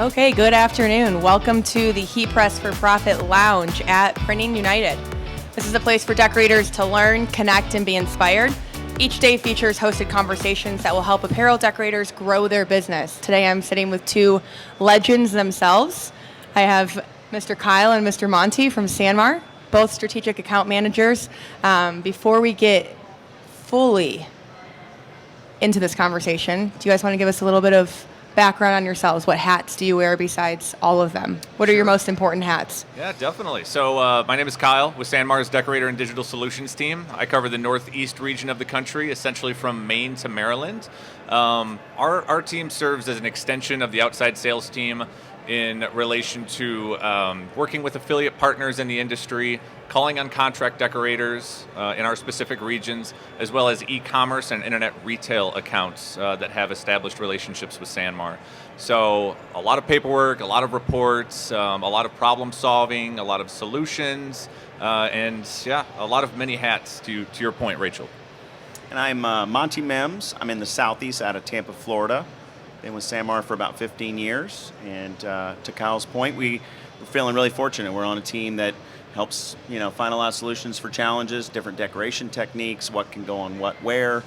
Okay, good afternoon. Welcome to the Heat Press for Profit Lounge at Printing United. This is a place for decorators to learn, connect, and be inspired. Each day features hosted conversations that will help apparel decorators grow their business. Today I'm sitting with two legends themselves. I have Mr. Kyle and Mr. Monty from Sanmar, both strategic account managers. Before we get fully into this conversation, do you guys want to give us a little bit of background on yourselves? What hats do you wear besides all of them? What are your most important hats? Yeah, definitely. So my name is Kyle with Sanmar's Decorator and Digital Solutions team. I cover the northeast region of the country, essentially from Maine to Maryland. Our team serves as an extension of the outside sales team in relation to working with affiliate partners in the industry, calling on contract decorators in our specific regions, as well as e-commerce and internet retail accounts that have established relationships with Sanmar. So a lot of paperwork, a lot of reports, a lot of problem solving, a lot of solutions, and yeah, a lot of many hats to your point, Rachel. And I'm Monty Mims. I'm in the southeast out of Tampa, Florida. Been with Sanmar for about 15 years. And to Kyle's point, we're feeling really fortunate. We're on a team that helps, find a lot of solutions for challenges, different decoration techniques, what can go on what where.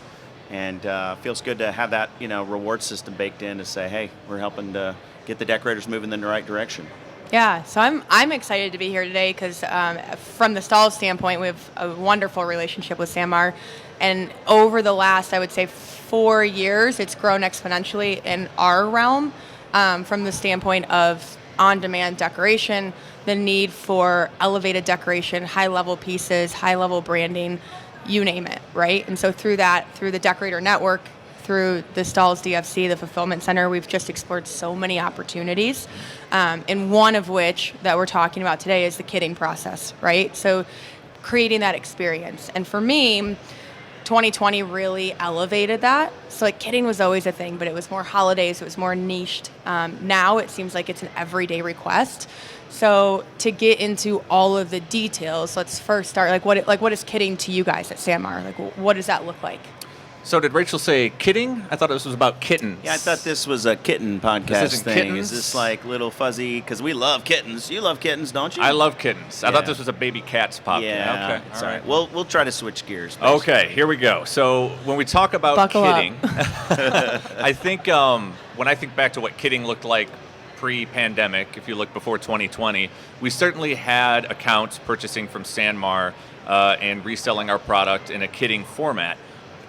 And feels good to have that, reward system baked in to say, hey, we're helping to get the decorators moving in the right direction. Yeah, so I'm excited to be here today because from the Stahls standpoint, we have a wonderful relationship with Sanmar. And over the last, I would say, 4 years, it's grown exponentially in our realm from the standpoint of on-demand decoration, the need for elevated decoration, high-level pieces, high-level branding, you name it, right? And so through the decorator network, through the Stahls DFC, the fulfillment center, we've just explored so many opportunities. And one of which that we're talking about today is the kitting process, right? So creating that experience. And for me, 2020 really elevated that. So kitting was always a thing, but it was more holidays, it was more niched. Now it seems like it's an everyday request. So to get into all of the details, let's first start, what is kitting to you guys at Sanmar? What does that look like? So did Rachel say kidding? I thought this was about kittens. Yeah, I thought this was a kitten podcast thing. Kittens? Is this like little fuzzy? Because we love kittens. You love kittens, don't you? I love kittens. I thought this was a baby cat's podcast. Yeah, okay. It's all right. We'll try to switch gears. Basically. Okay, here we go. So when we talk about Buckle kidding, I think when I think back to what kidding looked like pre-pandemic, if you look before 2020, we certainly had accounts purchasing from Sanmar and reselling our product in a kidding format.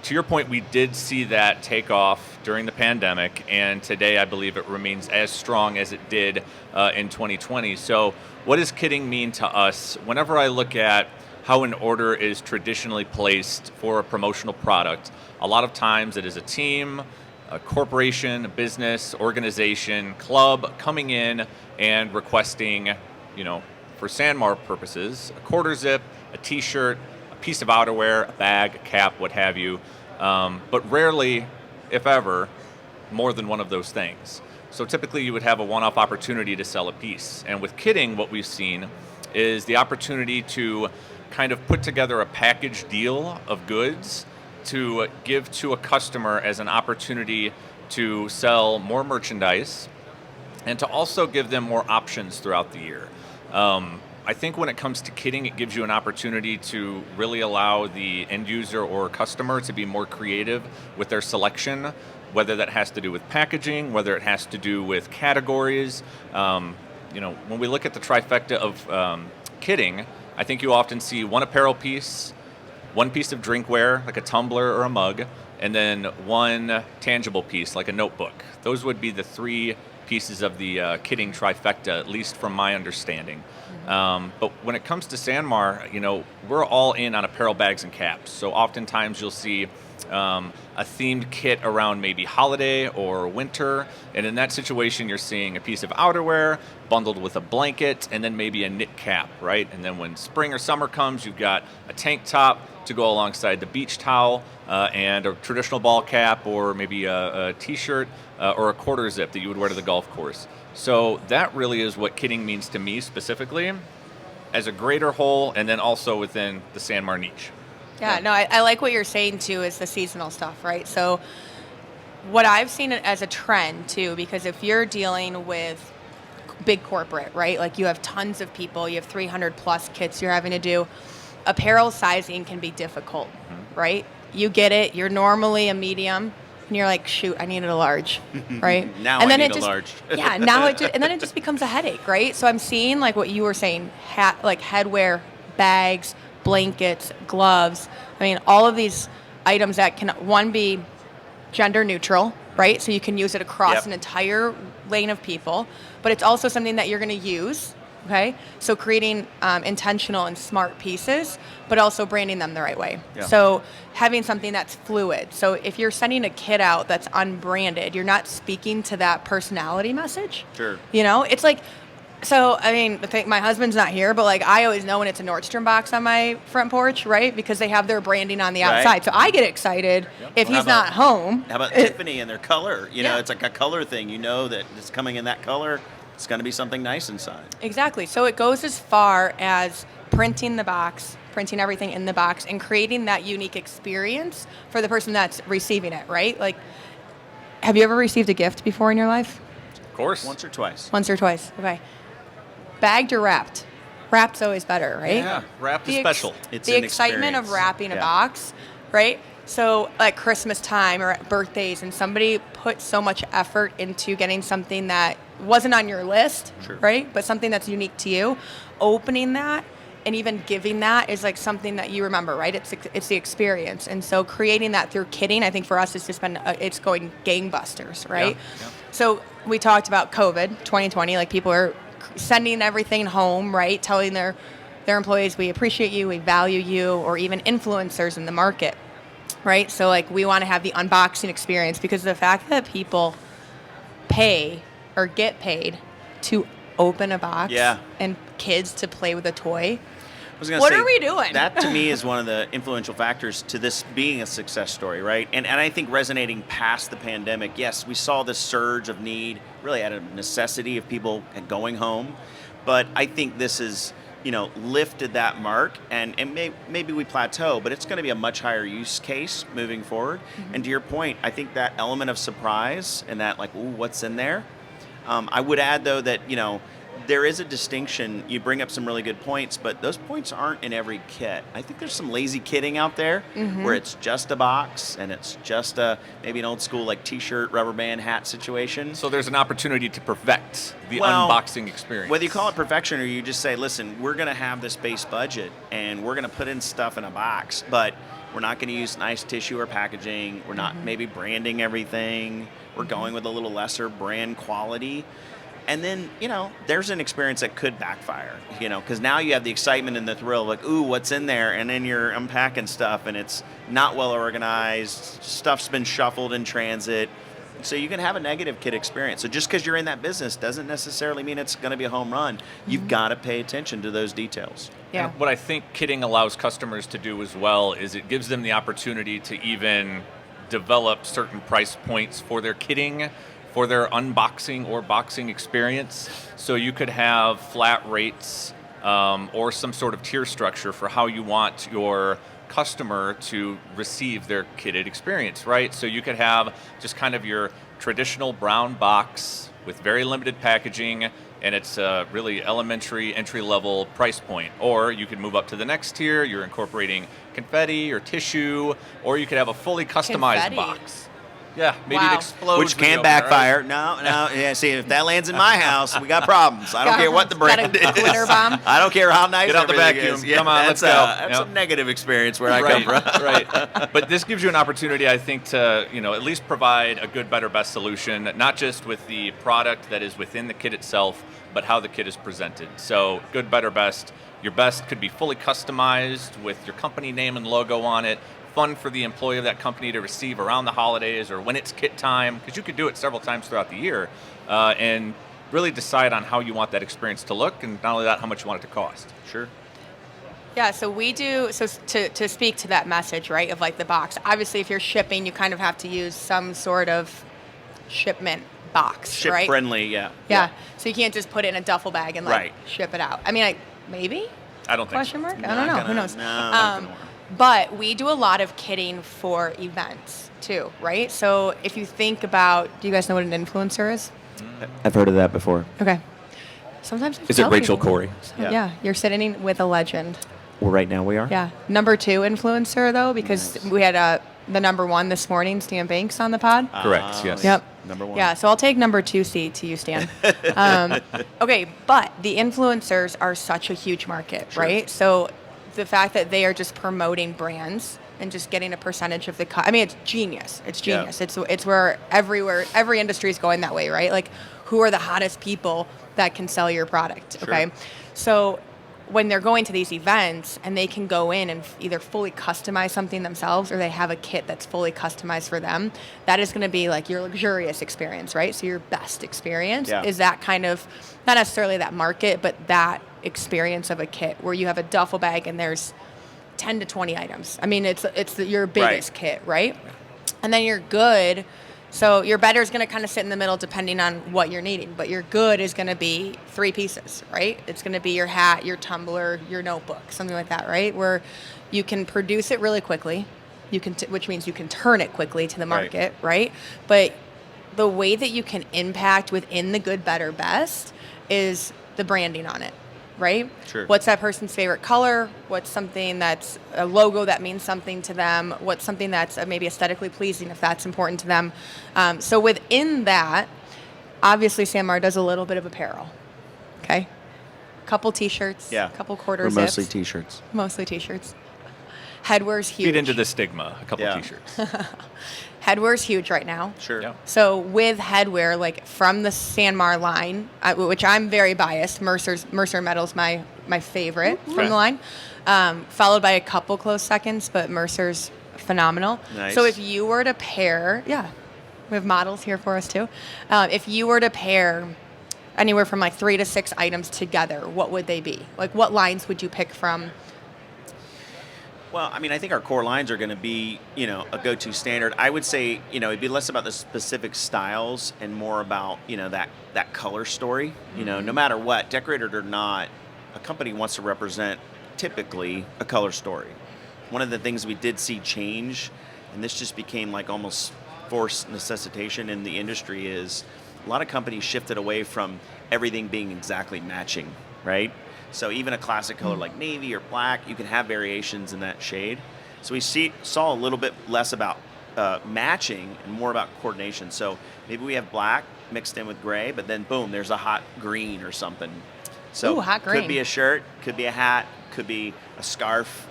To your point, we did see that take off during the pandemic, and today I believe it remains as strong as it did in 2020. So what does kidding mean to us? Whenever I look at how an order is traditionally placed for a promotional product, a lot of times it is a team, a corporation, a business, organization, club coming in and requesting, for Sanmar purposes, a quarter zip, a t-shirt, piece of outerwear, a bag, a cap, what have you, but rarely, if ever, more than one of those things. So typically you would have a one-off opportunity to sell a piece. And with kidding, what we've seen is the opportunity to kind of put together a package deal of goods to give to a customer as an opportunity to sell more merchandise and to also give them more options throughout the year. I think when it comes to kitting, it gives you an opportunity to really allow the end user or customer to be more creative with their selection, whether that has to do with packaging, whether it has to do with categories. When we look at the trifecta of kitting, I think you often see one apparel piece, one piece of drinkware, like a tumbler or a mug, and then one tangible piece, like a notebook. Those would be the three pieces of the kitting trifecta, at least from my understanding. But when it comes to Sanmar, we're all in on apparel, bags, and caps. So oftentimes you'll see a themed kit around maybe holiday or winter. And in that situation, you're seeing a piece of outerwear bundled with a blanket and then maybe a knit cap, right? And then when spring or summer comes, you've got a tank top to go alongside the beach towel and a traditional ball cap or maybe a t-shirt or a quarter zip that you would wear to the golf course. So that really is what kitting means to me specifically as a greater whole and then also within the Sanmar niche. Yeah, no, I like what you're saying too is the seasonal stuff, right? So what I've seen as a trend too, because if you're dealing with big corporate, right? Like you have tons of people, you have 300 plus kits you're having to do. Apparel sizing can be difficult, right? You get it, you're normally a medium, and you're like, shoot, I needed a large, right? Now and I then need it a just, large. yeah, and then it just becomes a headache, right? So I'm seeing like what you were saying, like headwear, bags, blankets, gloves. I mean, all of these items that can, one, be gender neutral, right? So you can use it across an entire lane of people, but it's also something that you're going to use, okay? So creating intentional and smart pieces, but also branding them the right way. Yeah. So having something that's fluid. So if you're sending a kit out that's unbranded, you're not speaking to that personality message. Sure. You know, it's like, so, I mean, I think my husband's not here, but like I always know when it's a Nordstrom box on my front porch, right? Because they have their branding on the Right. outside. So I get excited if he's not home. How about Tiffany and their color? You know, Yeah. it's like a color thing. You know that it's coming in that color. It's going to be something nice inside. Exactly. So it goes as far as printing the box, printing everything in the box, and creating that unique experience for the person that's receiving it, right? Like, have you ever received a gift before in your life? Of course. Once or twice. Once or twice. Okay. Bagged or wrapped? Wrapped's always better, right? Yeah, wrapped is special. It's the an excitement of experience. wrapping a Yeah. box, right? So like Christmas time or at birthdays, and somebody put so much effort into getting something that wasn't on your list, Sure. right? But something that's unique to you, opening that and even giving that is like something that you remember, right? It's the experience, and so creating that through kitting, I think for us, it's just been it's going gangbusters, right? Yeah. So we talked about COVID 2020, like people are sending everything home, right? Telling their employees, we appreciate you, we value you, or even influencers in the market, right? So like we want to have the unboxing experience, because the fact that people pay or get paid to open a box and kids to play with a toy. I was gonna What say, are we doing? That to me is one of the influential factors to this being a success story, right? And I think resonating past the pandemic, yes, we saw this surge of need, really out of necessity of people going home. But I think this is, lifted that mark, and maybe we plateau, but it's going to be a much higher use case moving forward. Mm-hmm. And to your point, I think that element of surprise and that like, ooh, what's in there? I would add though that, there is a distinction. You bring up some really good points, but those points aren't in every kit. I think there's some lazy kitting out there where it's just a box and it's just maybe an old school like t-shirt, rubber band, hat situation. So there's an opportunity to perfect the unboxing experience. Whether you call it perfection or you just say, listen, we're going to have this base budget and we're going to put in stuff in a box, but we're not going to use nice tissue or packaging. We're not maybe branding everything. We're going with a little lesser brand quality. And then, there's an experience that could backfire, because now you have the excitement and the thrill, like, ooh, what's in there? And then you're unpacking stuff and it's not well organized. Stuff's been shuffled in transit. So you can have a negative kit experience. So just because you're in that business doesn't necessarily mean it's going to be a home run. You've got to pay attention to those details. Yeah. And what I think kitting allows customers to do as well is it gives them the opportunity to even develop certain price points for their kitting, for their unboxing or boxing experience. So you could have flat rates or some sort of tier structure for how you want your customer to receive their kitted experience, right? So you could have just kind of your traditional brown box with very limited packaging, and it's a really elementary entry-level price point. Or you could move up to the next tier, you're incorporating confetti or tissue, or you could have a fully customized Confetti. box. Yeah, maybe Wow. it explodes. Which when you can open it, right? backfire. No. Yeah, see, if that lands in my house, we got problems. I don't care what the brand Got a is. glitter bomb? I don't care how nice Get out the everything vacuum. is. Yeah, Come on, that's let's go. That's Yep. a negative experience where I Right, come from. right. But this gives you an opportunity, I think, to at least provide a good, better, best solution, not just with the product that is within the kit itself, but how the kit is presented. So good, better, best. Your best could be fully customized with your company name and logo on it. Fun for the employee of that company to receive around the holidays or when it's kit time, because you could do it several times throughout the year, and really decide on how you want that experience to look, and not only that, how much you want it to cost. Sure. Yeah, so we do, so to speak to that message, right, of like the box, obviously if you're shipping, you kind of have to use some sort of shipment box, Ship right? friendly, yeah. Yeah, so you can't just put it in a duffel bag and like Right. ship it out. I mean, maybe? I don't think Question so. mark? I don't know, who knows? No, not gonna work. But we do a lot of kitting for events too, right? So if you think about, do you guys know what an influencer is? I've heard of that before. Okay. sometimes I Is it tell Rachel people. Corey? So, Yeah. yeah, you're sitting with a legend. Well, right now we are. Yeah, number 2 influencer though, because Nice. we had the number 1 this morning, Stan Banks, on the pod. Correct, yes. Yep. Number 1. Yeah, so I'll take number 2 seat to you, Stan. Okay, but the influencers are such a huge market, Sure. right? So the fact that they are just promoting brands and just getting a percentage of the cut. I mean, it's genius. It's Yeah. genius. It's where every industry is going that way, right? Like, who are the hottest people that can sell your product? Sure. Okay, so when they're going to these events and they can go in and either fully customize something themselves or they have a kit that's fully customized for them, that is going to be like your luxurious experience, right? So your best experience Yeah. is that kind of, not necessarily that market, but that experience of a kit where you have a duffel bag and there's 10 to 20 items. I mean, it's your biggest kit, right? And then your good. So your better is going to kind of sit in the middle depending on what you're needing, but your good is going to be 3 pieces, right? It's going to be your hat, your tumbler, your notebook, something like that, right? Where you can produce it really quickly, which means you can turn it quickly to the market, right? But the way that you can impact within the good, better, best is the branding on it, right? Sure. What's that person's favorite color? What's something that's a logo that means something to them? What's something that's maybe aesthetically pleasing if that's important to them? So within that, obviously Sanmar does a little bit of apparel, okay? Couple t-shirts, Yeah. couple quarter We're zips. mostly T-shirts. Mostly t-shirts. Headwear's huge. Feed into the stigma. A couple Yeah. T-shirts. Headwear's huge right now. Sure. Yeah. So with headwear, like from the Sanmar line, which I'm very biased, Mercer Metal's my favorite from Okay. the line, followed by a couple close seconds, but Mercer's phenomenal. Nice. So if you were to pair, we have models here for us too. If you were to pair anywhere from like 3 to 6 items together, what would they be? Like what lines would you pick from? Well, I mean, I think our core lines are going to be, a go-to standard. I would say, it'd be less about the specific styles and more about, that color story. No matter what, decorated or not, a company wants to represent typically a color story. One of the things we did see change, and this just became like almost forced necessitation in the industry, is a lot of companies shifted away from everything being exactly matching, right? So even a classic color like navy or black, you can have variations in that shade. So we saw a little bit less about matching and more about coordination. So maybe we have black mixed in with gray, but then boom, there's a hot green or something. So Ooh, hot green. could be a shirt, could be a hat, could be a scarf.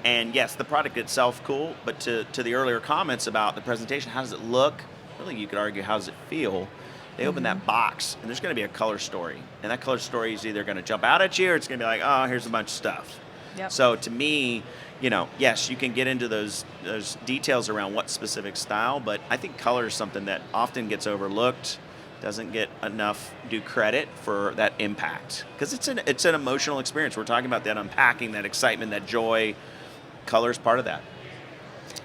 And yes, the product itself cool, but to the earlier comments about the presentation, how does it look? Really, you could argue, how does it feel? They open that box, and there's going to be a color story. And that color story is either going to jump out at you, or it's going to be like, oh, here's a bunch of stuff. Yep. So to me, yes, you can get into those details around what specific style, but I think color is something that often gets overlooked, doesn't get enough due credit for that impact. Because it's an emotional experience. We're talking about that unpacking, that excitement, that joy. Color is part of that.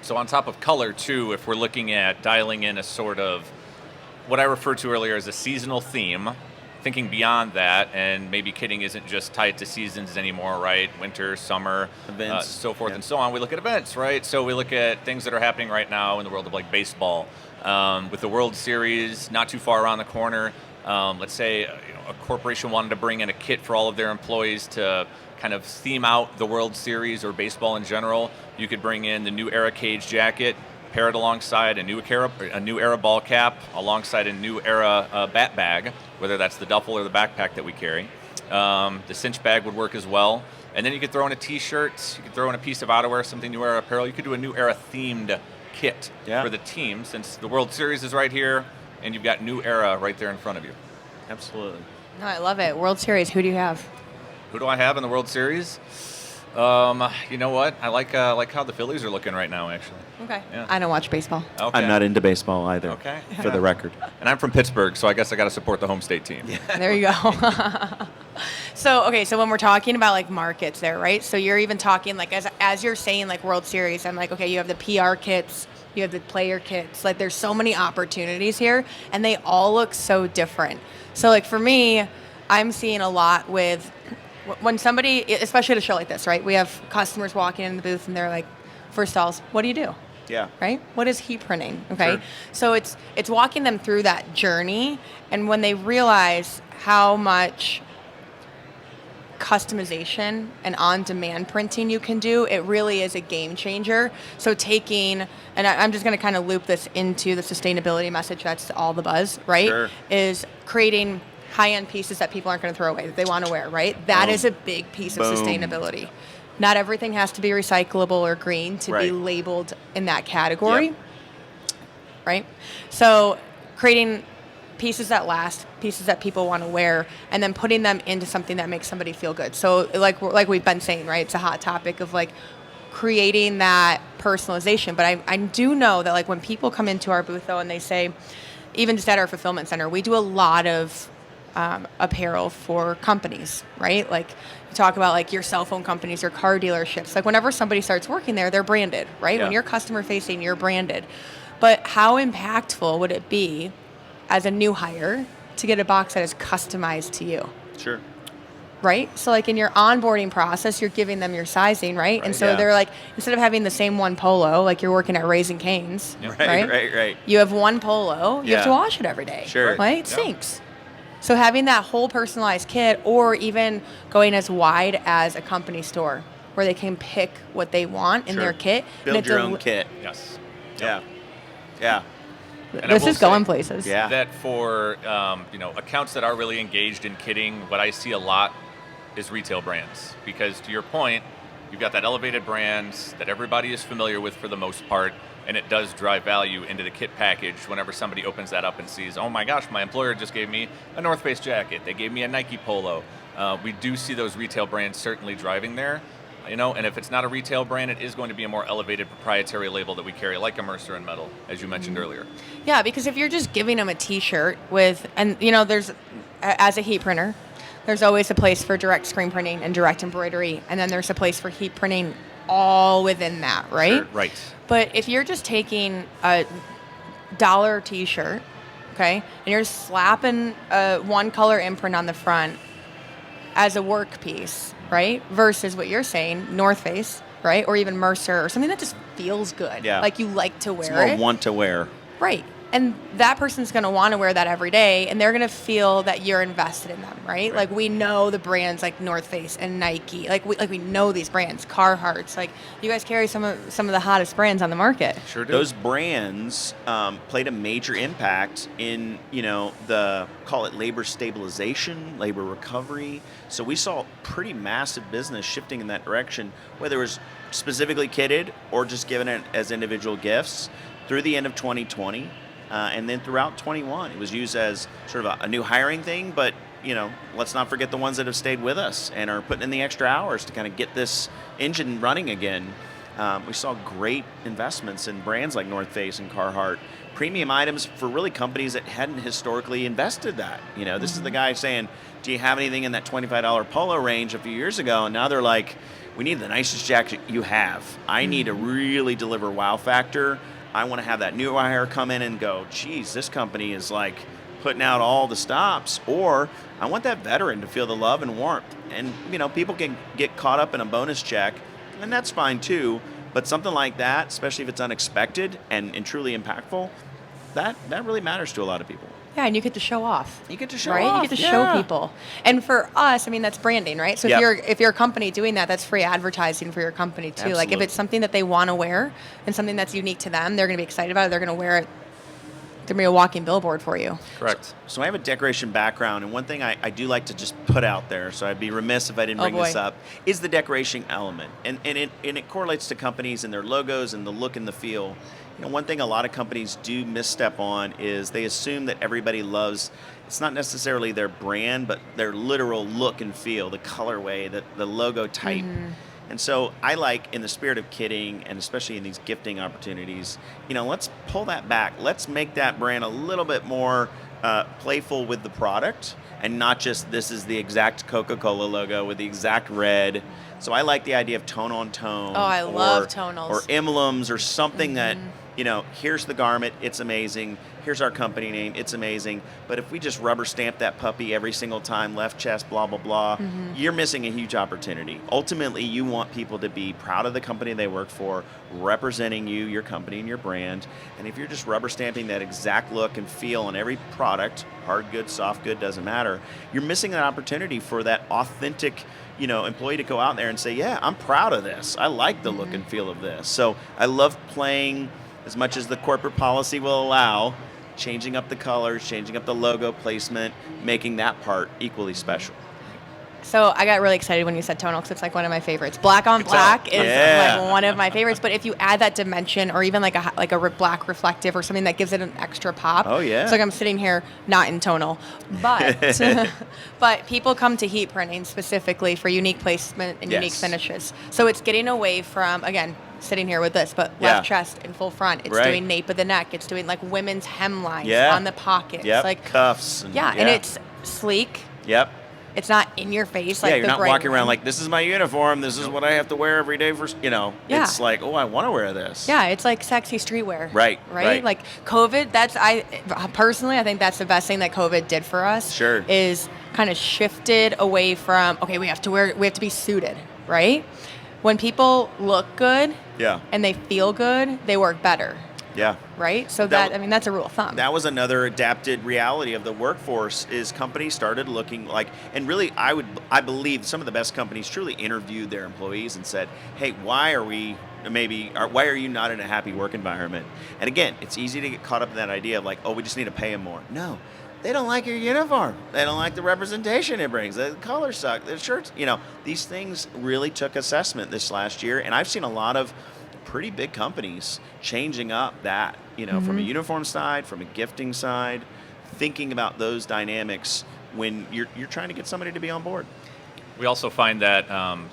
So on top of color, too, if we're looking at dialing in a sort of what I referred to earlier as a seasonal theme, thinking beyond that, and maybe kitting isn't just tied to seasons anymore, right? Winter, summer, Events. so forth and so on. We look at events, right? So we look at things that are happening right now in the world of like baseball. With the World Series not too far around the corner, let's say a corporation wanted to bring in a kit for all of their employees to kind of theme out the World Series or baseball in general. You could bring in the new era cage jacket, pair it alongside a new era ball cap, alongside a new era bat bag, whether that's the duffel or the backpack that we carry. The cinch bag would work as well. And then you could throw in a t-shirt, you could throw in a piece of outerwear, something new era apparel. You could do a new era themed kit for the team, since the World Series is right here and you've got new era right there in front of you. Absolutely. No, I love it. World Series, who do you have? Who do I have in the World Series? You know what? I like how the Phillies are looking right now, actually. Okay. Yeah. I don't watch baseball. Okay. I'm not into baseball either, Okay. for the record. And I'm from Pittsburgh, so I guess I got to support the home state team. There you go. So when we're talking about like markets there, right? So you're even talking like as you're saying like World Series, I'm like, okay, you have the PR kits, you have the player kits. Like there's so many opportunities here, and they all look so different. So like for me, I'm seeing a lot with when somebody, especially at a show like this, right? We have customers walking in the booth and they're like, for Stahls, what do you do? Yeah. Right? What is heat printing? Okay. Sure. So it's walking them through that journey, and when they realize how much customization and on-demand printing you can do, it really is a game changer. So taking, and I'm just going to kind of loop this into the sustainability message that's all the buzz, right? Sure. Is creating high-end pieces that people aren't going to throw away, that they want to wear, right? That is a big piece of sustainability. Not everything has to be recyclable or green to be labeled in that category, right? So creating pieces that last, pieces that people want to wear, and then putting them into something that makes somebody feel good. So like we've been saying, right? It's a hot topic of like creating that personalization. But I do know that like when people come into our booth though and they say, even just at our fulfillment center, we do a lot of apparel for companies, right? Like you talk about like your cell phone companies or car dealerships. Like whenever somebody starts working there, they're branded, right? Yeah. When you're customer facing, you're branded. But how impactful would it be as a new hire to get a box that is customized to you? Sure. Right? So like in your onboarding process, you're giving them your sizing, right? And so they're like, instead of having the same one polo, like you're working at Raising Cane's, Right. you have one polo, you have to wash it every day, Sure. right? It stinks. So having that whole personalized kit, or even going as wide as a company store where they can pick what they want in their kit. Build your own kit. Yes. Yeah. Yeah. And This I will is going say places. Yeah. that for accounts that are really engaged in kitting, what I see a lot is retail brands. Because to your point, you've got that elevated brand that everybody is familiar with for the most part, and it does drive value into the kit package whenever somebody opens that up and sees, oh my gosh, my employer just gave me a North Face jacket, they gave me a Nike polo. We do see those retail brands certainly driving there. And if it's not a retail brand, it is going to be a more elevated proprietary label that we carry, like a Mercer and Metal, as you mentioned earlier. Yeah, because if you're just giving them a T-shirt with, and there's, as a heat printer, there's always a place for direct screen printing and direct embroidery, and then there's a place for heat printing all within that, right? Sure, right. But if you're just taking a $1 T-shirt, okay, and you're slapping a one color imprint on the front as a work piece, right? Versus what you're saying, North Face, right? Or even Mercer, or something that just feels good. Yeah. Like you like to wear It's more it. want to wear. Right. And that person's going to want to wear that every day, and they're going to feel that you're invested in them, right? Like we know the brands like North Face and Nike. Like we know these brands, Carhartts. Like you guys carry some of the hottest brands on the market. Sure do. Those brands played a major impact in, the, call it labor stabilization, labor recovery. So we saw pretty massive business shifting in that direction, whether it was specifically kitted or just given it as individual gifts through the end of 2020. And then throughout 21, it was used as sort of a new hiring thing, but let's not forget the ones that have stayed with us and are putting in the extra hours to kind of get this engine running again. We saw great investments in brands like North Face and Carhartt, premium items for really companies that hadn't historically invested that. This is the guy saying, do you have anything in that $25 polo range a few years ago? And now they're like, we need the nicest jacket you have. I need to really deliver wow factor. I want to have that new hire come in and go, geez, this company is like putting out all the stops. Or I want that veteran to feel the love and warmth. And, people can get caught up in a bonus check, and that's fine too. But something like that, especially if it's unexpected and truly impactful, that really matters to a lot of people. Yeah, and you get to show off. You get to show right? off. You get to show people. And for us, that's branding, right? So if you're a company doing that, that's free advertising for your company too. Like if it's something that they want to wear and something that's unique to them, they're going to be excited about it. They're going to wear it. They're going to be a walking billboard for you. Correct. So I have a decoration background, and one thing I do like to just put out there, so I'd be remiss if I didn't bring this up, is the decoration element. And it correlates to companies and their logos and the look and the feel. One thing a lot of companies do misstep on is they assume that everybody loves, it's not necessarily their brand, but their literal look and feel, the colorway, the logo type. Mm-hmm. And so I like, in the spirit of kitting, and especially in these gifting opportunities, let's pull that back. Let's make that brand a little bit more playful with the product, and not just this is the exact Coca-Cola logo with the exact red. So I like the idea of tone on tone. Oh, I love tonals. Or emblems or something that, here's the garment, it's amazing. Here's our company name, it's amazing. But if we just rubber stamp that puppy every single time, left chest, blah, blah, blah, you're missing a huge opportunity. Ultimately, you want people to be proud of the company they work for, representing you, your company, and your brand. And if you're just rubber stamping that exact look and feel on every product, hard good, soft good, doesn't matter, you're missing that opportunity for that authentic employee to go out there and say, yeah, I'm proud of this. I like the look and feel of this. So I love playing as much as the corporate policy will allow, changing up the colors, changing up the logo placement, making that part equally special. So I got really excited when you said tonal because it's like one of my favorites. Black on black is like one of my favorites. But if you add that dimension or even like a black reflective or something that gives it an extra pop. Oh, yeah. It's like I'm sitting here not in tonal. But but people come to heat printing specifically for unique placement and unique finishes. So it's getting away from, again, sitting here with this, but left chest and full front. It's doing nape of the neck. It's doing like women's hemlines on the pockets. Like cuffs. And it's sleek. Yep. It's not in your face. Like you're not walking around like, this is my uniform. This is what I have to wear every day for, It's like, oh, I want to wear this. Yeah, it's like sexy streetwear. Right. Like COVID, I think that's the best thing that COVID did for us. Sure. Is kind of shifted away from, okay, we have to be suited, right? When people look good and they feel good, they work better. Yeah. Right? So that's a rule of thumb. That was another adapted reality of the workforce is companies started looking like, and really I believe some of the best companies truly interviewed their employees and said, hey, why are you not in a happy work environment? And again, it's easy to get caught up in that idea of like, oh, we just need to pay them more. No. They don't like your uniform. They don't like the representation it brings. The colors suck. The shirts, these things really took assessment this last year. And I've seen a lot of pretty big companies changing up that, from a uniform side, from a gifting side, thinking about those dynamics when you're trying to get somebody to be on board. We also find that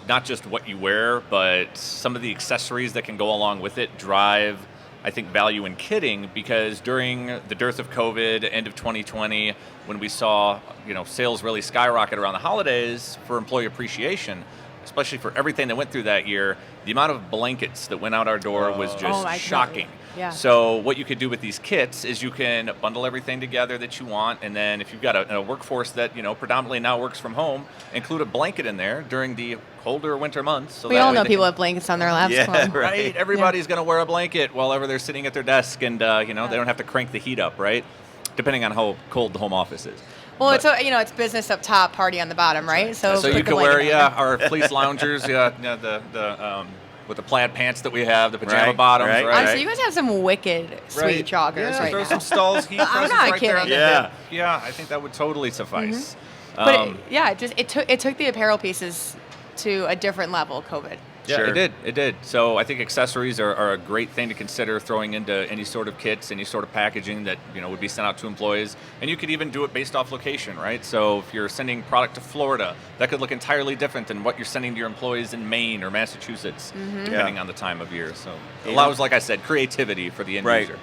not just what you wear, but some of the accessories that can go along with it drive, I think, value in kitting, because during the dearth of COVID, end of 2020, when we saw, sales really skyrocket around the holidays for employee appreciation, especially for everything that went through that year, the amount of blankets that went out our door was just shocking. Yeah. So what you could do with these kits is you can bundle everything together that you want, and then if you've got a workforce that predominantly now works from home, include a blanket in there during the colder winter months. So we all know people have blankets on their laps. Yeah, right. Everybody's going to wear a blanket while ever they're sitting at their desk, and they don't have to crank the heat up, right? Depending on how cold the home office is. Well, it's business up top, party on the bottom, right? So you can wear our fleece loungers, with the plaid pants that we have, the pajama bottoms, right? Honestly, you guys have some wicked sweet joggers right throw now. some Stahls heat presses right there on the hip. Yeah, I think that would totally suffice. But it took the apparel pieces to a different level, COVID. Yeah, Sure. It did. So I think accessories are a great thing to consider throwing into any sort of kits, any sort of packaging that would be sent out to employees. And you could even do it based off location, right? So if you're sending product to Florida, that could look entirely different than what you're sending to your employees in Maine or Massachusetts, depending on the time of year. So it allows, like I said, creativity for the end user.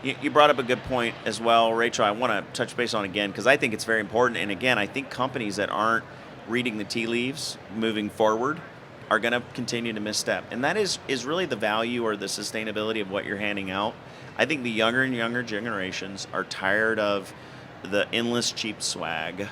You brought up a good point as well, Rachel. I want to touch base on again because I think it's very important. And again, I think companies that aren't reading the tea leaves moving forward are going to continue to misstep. And that is really the value or the sustainability of what you're handing out. I think the younger and younger generations are tired of the endless cheap swag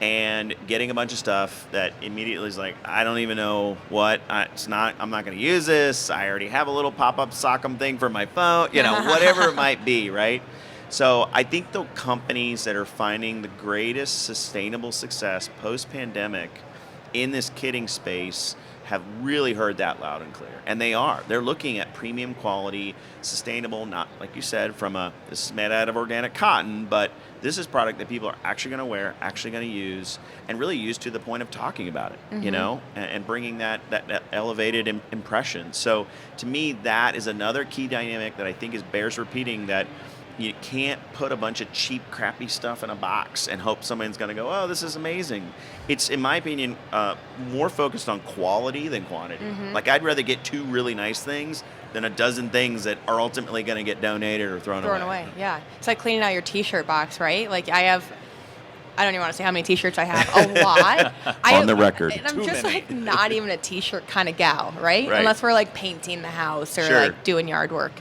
and getting a bunch of stuff that immediately is like, I don't even know what, I'm not going to use this. I already have a little pop-up Sock'em thing for my phone, whatever it might be, right? So I think the companies that are finding the greatest sustainable success post-pandemic in this kitting space have really heard that loud and clear. And they're looking at premium quality, sustainable, not like you said, this is made out of organic cotton, but this is product that people are actually going to wear, actually going to use, and really use to the point of talking about it, and bringing that elevated impression. So to me, that is another key dynamic that I think bears repeating, that you can't put a bunch of cheap, crappy stuff in a box and hope someone's going to go, oh, this is amazing. It's, in my opinion, more focused on quality than quantity. Like, I'd rather get 2 really nice things than a dozen things that are ultimately going to get donated or thrown away. Yeah. It's like cleaning out your T-shirt box, right? Like, I don't even want to say how many T-shirts I have. A lot. On the record. And I'm just like not even a T-shirt kind of gal, right? Unless we're like painting the house or like doing yard work.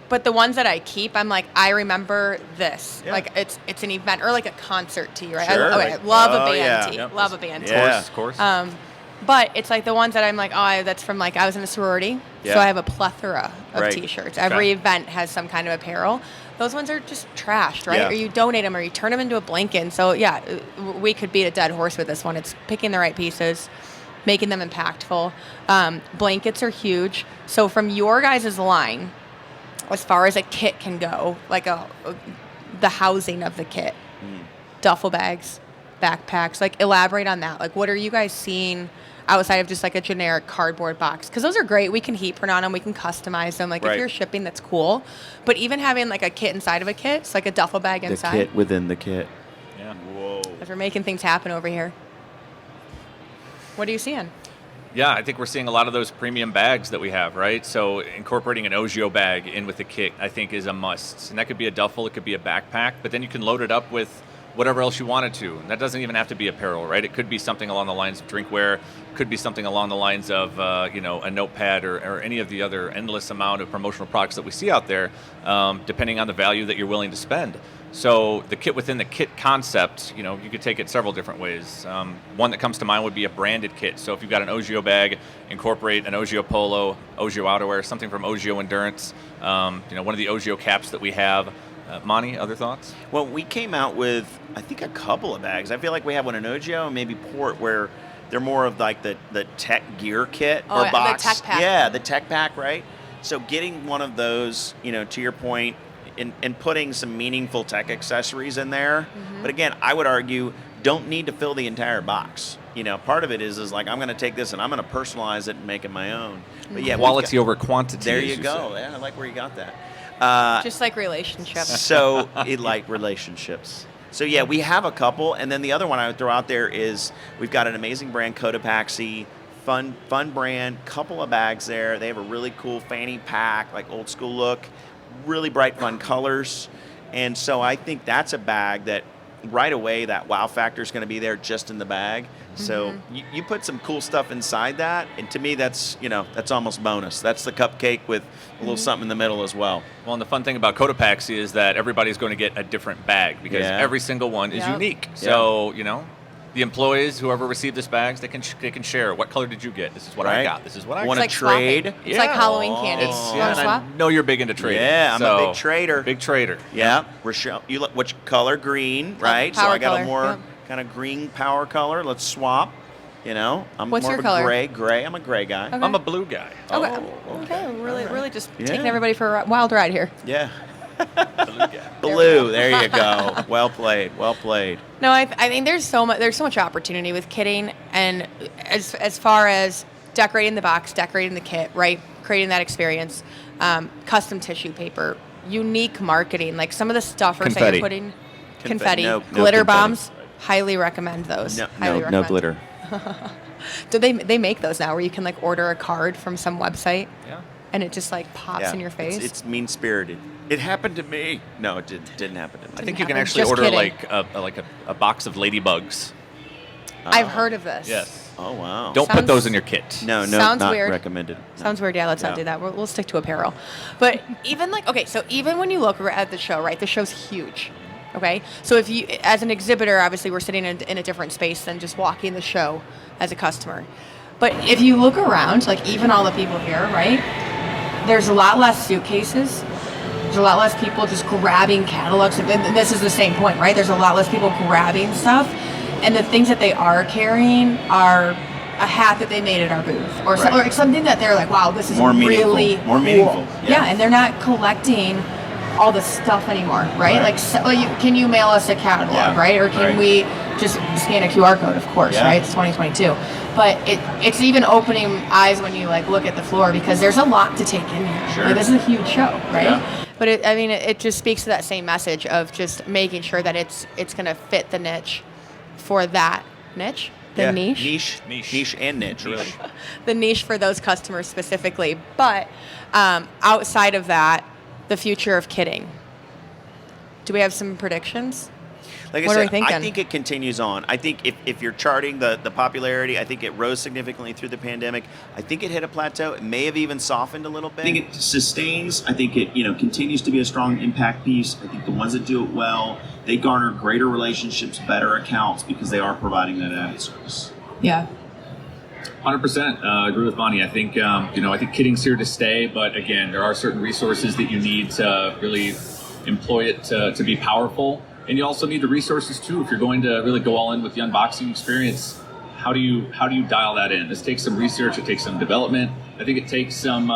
But the ones that I keep, I'm like, I remember this. Yeah. Like it's an event or like a concert tee, right? Sure. I love a band yeah. tee. Yep. Love a band tee. Yeah. Of course. But it's like the ones that I'm like, that's from like I was in a sorority, Yeah. so I have a plethora of Right. T-shirts. Every Okay. event has some kind of apparel. Those ones are just trashed, right? Yeah. Or you donate them, or you turn them into a blanket. And so yeah, we could beat a dead horse with this one. It's picking the right pieces, making them impactful. Blankets are huge. So from your guys' line, as far as a kit can go, like the housing of the kit, duffel bags, backpacks, like elaborate on that. Like what are you guys seeing outside of just like a generic cardboard box? Because those are great. We can heat print on them. We can customize them. Like Right. if you're shipping, that's cool. But even having like a kit inside of a kit, it's like a duffel bag The inside. kit within the kit. Yeah. Whoa. As we're making things happen over here. What are you seeing? Yeah, I think we're seeing a lot of those premium bags that we have, right? So incorporating an Ogio bag in with the kit, I think, is a must. And that could be a duffel, it could be a backpack, but then you can load it up with whatever else you wanted to. And that doesn't even have to be apparel, right? It could be something along the lines of drinkware, could be something along the lines of, a notepad or any of the other endless amount of promotional products that we see out there, depending on the value that you're willing to spend. So the kit within the kit concept, you could take it several different ways. One that comes to mind would be a branded kit. So if you've got an Ogio bag, incorporate an Ogio polo, Ogio outerwear, something from Ogio Endurance, one of the Ogio caps that we have. Monty, other thoughts? Well, we came out with, I think, a couple of bags. I feel like we have one in Ogio and maybe Port where they're more of like the tech gear kit Oh, or the box. tech pack. Yeah, the tech pack, right? So getting one of those, to your point, and putting some meaningful tech accessories in there. Mm-hmm. But again, I would argue don't need to fill the entire box. Part of it is like I'm going to take this and I'm going to personalize it and make it my own. But yeah, Quality over quantity. there as you go. say. Yeah, I like where you got that. Just like relationships. So it like relationships. So yeah, we have a couple, and then the other one I would throw out there is we've got an amazing brand, Cotopaxi, fun brand, couple of bags there. They have a really cool fanny pack, like old school look, really bright, fun colors, and so I think that's a bag that right away that wow factor is going to be there just in the bag. So you put some cool stuff inside that, and to me that's almost bonus. That's the cupcake with a little something in the middle as well. Well, and the fun thing about Cotopaxi is that everybody's going to get a different bag because Yeah. every single one is Yep. unique. So, the employees, whoever received this bags, they can share. What color did you get? This is what I Right. got. This is what I Wanna got. Like swapping. trade? It's like Yeah. Halloween candy. It's- You yeah, want to And I swap? know you're big into trading. Yeah, I'm a so, big trader. Big trader. Yeah, Rochelle, you look which color? Green, right? So Power I got color, a more yep. kind of green power color. Let's swap. I'm What's more your of a color? Gray. I'm a gray guy. Okay. I'm a blue guy. Okay. Oh, Okay. Really, All right. really just Yeah. taking everybody for a wild ride here. Yeah. Blue guy. Blue. There you go. Well played. Well played. No, I think there's so much opportunity with kitting, and as far as decorating the box, decorating the kit, right, creating that experience, custom tissue paper, unique marketing, like some of the stuff we're saying, Confetti. putting Confetti. No glitter confetti. bombs. Highly recommend those. Highly No recommend. glitter. Do they make those now where you can like order a card from some website Yeah. and it just like pops in your face? It's mean spirited. It happened to me. No, it didn't happen to me. I think you can happen. actually Just order kidding. like a box of ladybugs. I've heard of this. Yes. Oh wow. Don't put Sounds- those in your kit. No, Sounds not weird. recommended. No. Sounds weird. Yeah, let's not Yeah. do that. We'll stick to apparel. But even like, okay, so even when you look at the show, right, the show's huge. Okay, so if you, as an exhibitor, obviously we're sitting in a different space than just walking the show as a customer. But if you look around, like even all the people here, right, there's a lot less suitcases. There's a lot less people just grabbing catalogs. And this is the same point, right? There's a lot less people grabbing stuff. And the things that they are carrying are a hat that they made at our booth, or, Right. or something that they're like, wow, this is More meaningful. really More cool. meaningful, yeah. And they're not collecting all the stuff anymore, right? Right. Like, can you mail us a catalog, Yeah, right? Or can right. we just scan a QR code, of course, Yeah. right? It's 2022. But it's even opening eyes when you like look at the floor because there's a lot to take in here. Sure. Like, this is a huge show, right? Yeah. But it just speaks to that same message of just making sure that it's going to fit the niche for that niche, the Yeah. niche. Niche and niche, really. The niche for those customers specifically. But outside of that, the future of kitting. Do we have some predictions? Like What are I we said, thinking? I think it continues on. I think if you're charting the popularity, I think it rose significantly through the pandemic. I think it hit a plateau. It may have even softened a little bit. I think it sustains. I think it continues to be a strong impact piece. I think the ones that do it well, they garner greater relationships, better accounts because they are providing that added service. Yeah. 100%. Agree with Monty. I think I think kitting's here to stay, but again, there are certain resources that you need to really employ it to be powerful. And you also need the resources too if you're going to really go all in with the unboxing experience. How do you dial that in? This takes some research. It takes some development. I think it takes some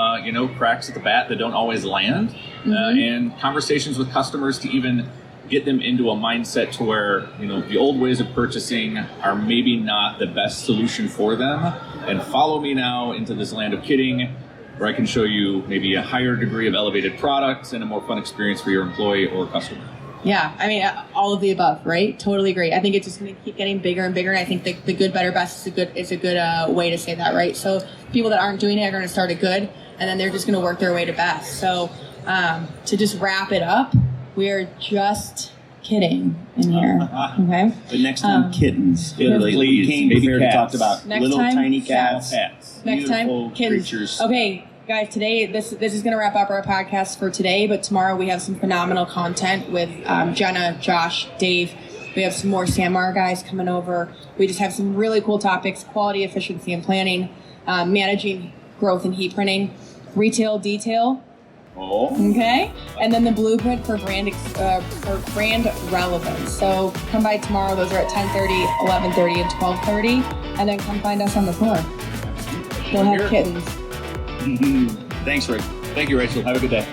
cracks at the bat that don't always land, and conversations with customers to even get them into a mindset to where the old ways of purchasing are maybe not the best solution for them. And follow me now into this land of kitting, where I can show you maybe a higher degree of elevated products and a more fun experience for your employee or customer. Yeah, I mean, all of the above, right? Totally agree. I think it's just going to keep getting bigger and bigger. And I think the good, better, best is a good way to say that, right? So people that aren't doing it are going to start at good, and then they're just going to work their way to best. So to just wrap it up, we are just kidding in here, okay? But next time, kittens. Please, we came baby prepared to cats. talk about Next little time, tiny cats. Next time, Beautiful kittens. creatures. Okay, guys, today this is going to wrap up our podcast for today, but tomorrow we have some phenomenal content with Jenna, Josh, Dave. We have some more SanMar guys coming over. We just have some really cool topics: quality, efficiency, and planning, managing growth and heat printing, retail detail. Oh. Okay, and then the blueprint for brand relevance. So come by tomorrow. Those are at 10:30, 11:30, and 12:30, and then come find us on the floor. We'll have kittens. Thanks, Rick. Thank you, Rachel. Have a good day.